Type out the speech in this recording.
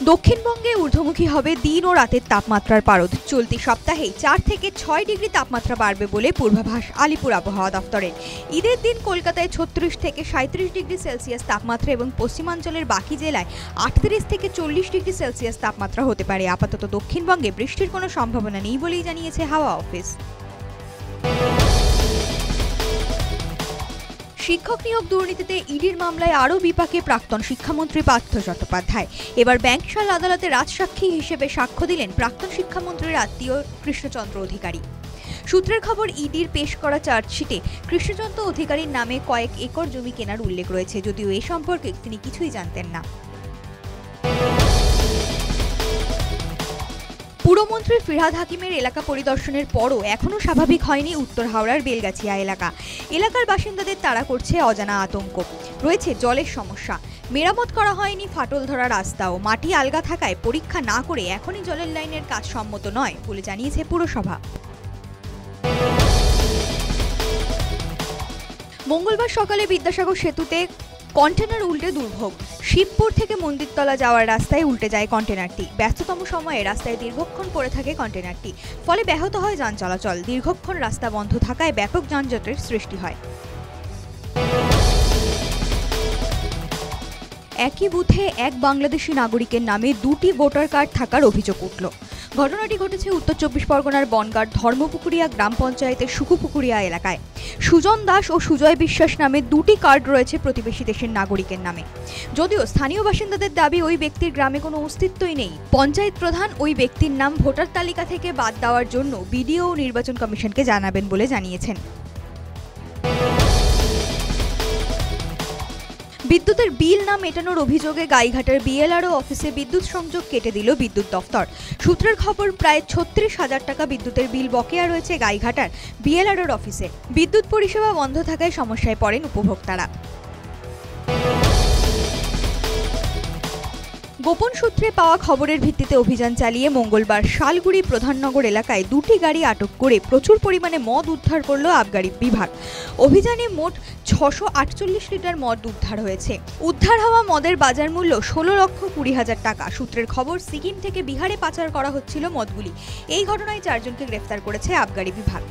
দক্ষিণবঙ্গে ঊর্ধ্বমুখী হবে দিন ও রাতের তাপমাত্রার পারদ। চলতি সপ্তাহে 4 থেকে 6 ডিগ্রি তাপমাত্রা বাড়বে বলে পূর্বাভাস আলিপুর আবহাওয়া দফতরের। ঈদের দিন কলকাতায় 36 থেকে 37 ডিগ্রি সেলসিয়াস তাপমাত্রা এবং পশ্চিমাঞ্চলের বাকি জেলায় 38 থেকে 40 ডিগ্রি সেলসিয়াস তাপমাত্রা হতে পারে। আপাতত দক্ষিণবঙ্গে বৃষ্টির কোনো সম্ভাবনা নেই বলেই জানিয়েছে হাওয়া অফিস। শিক্ষক নিয়োগ দুর্নীতিতে ইডির মামলায় আরও বিপাকে প্রাক্তন শিক্ষামন্ত্রী পার্থ চট্টোপাধ্যায়। এবার ব্যাংকশাল আদালতে রাজসাক্ষী হিসেবে সাক্ষ্য দিলেন প্রাক্তন শিক্ষামন্ত্রীর আত্মীয় কৃষ্ণচন্দ্র অধিকারী। সূত্রের খবর, ইডির পেশ করা চার্জশিটে কৃষ্ণচন্দ্র অধিকারীর নামে কয়েক একর জমি কেনার উল্লেখ রয়েছে, যদিও এ সম্পর্কে তিনি কিছুই জানতেন না। পুরমন্ত্রী ফিরহাদ হাকিমের এলাকা পরিদর্শনের পরও এখনও স্বাভাবিক হয়নি উত্তর হাওড়ার বেলগাছিয়া এলাকা। এলাকার বাসিন্দাদের তাড়া করছে অজানা আতঙ্ক। রয়েছে জলের সমস্যা, মেরামত করা হয়নি ফাটল ধরা রাস্তাও, মাটি আলগা থাকায় পরীক্ষা না করে এখনই জলের লাইনের কাজ সম্মত নয় বলে জানিয়েছে পুরসভা। মঙ্গলবার সকালে বিদ্যাসাগর সেতুতে কন্টেনার উল্টে দুর্ভোগ। শিবপুর থেকে মন্দিরতলা যাওয়ার রাস্তায় উল্টে যায় কন্টেনারটি। ব্যস্ততম সময়ে রাস্তায় দীর্ঘক্ষণ পড়ে থাকে কন্টেনারটি, ফলে ব্যাহত হয় যান চলাচল। দীর্ঘক্ষণ রাস্তা বন্ধ থাকায় ব্যাপক যানজটের সৃষ্টি হয়। একই বুথে এক বাংলাদেশি নাগরিকের নামে 2টি ভোটার কার্ড থাকার অভিযোগ উঠল। ঘটনাটি ঘটেছে উত্তর 24 পরগনার বনগাঁর ধর্মপুকুরিয়া গ্রাম পঞ্চায়েতের সুকুপুকুরিয়া এলাকায়। সুজন দাস ও সুজয় বিশ্বাস নামে 2টি কার্ড রয়েছে প্রতিবেশী দেশের নাগরিকের নামে। যদিও স্থানীয় বাসিন্দাদের দাবি ওই ব্যক্তির গ্রামে কোনো অস্তিত্বই নেই। পঞ্চায়েত প্রধান ওই ব্যক্তির নাম ভোটার তালিকা থেকে বাদ দেওয়ার জন্য বিডিও ও নির্বাচন কমিশনকে জানাবেন বলে জানিয়েছেন। বিদ্যুতের বিল না মেটানোর অভিযোগে গাইঘাটার বিএলআরও অফিসে বিদ্যুৎ সংযোগ কেটে দিল বিদ্যুৎ দফতর। সূত্রের খবর, প্রায় 36,000 টাকা বিদ্যুতের বিল বকেয়া রয়েছে গাইঘাটার বিএলআরওর অফিসে। বিদ্যুৎ পরিষেবা বন্ধ থাকায় সমস্যায় পড়েন উপভোক্তারা। গোপন সূত্রে পাওয়া খবরের ভিত্তিতে অভিযান চালিয়ে মঙ্গলবার শালগুড়ি প্রধাননগর এলাকায় 2টি গাড়ি আটক করে প্রচুর পরিমাণে মদ উদ্ধার করল আবগারি বিভাগ। অভিযানে মোট 648 লিটার মদ উদ্ধার হয়েছে। উদ্ধার হওয়া মদের বাজার মূল্য 16,20,000 টাকা। সূত্রের খবর, সিকিম থেকে বিহারে পাচার করা হচ্ছিল মদগুলি। এই ঘটনায় 4 জনকে গ্রেফতার করেছে আবগারি বিভাগ।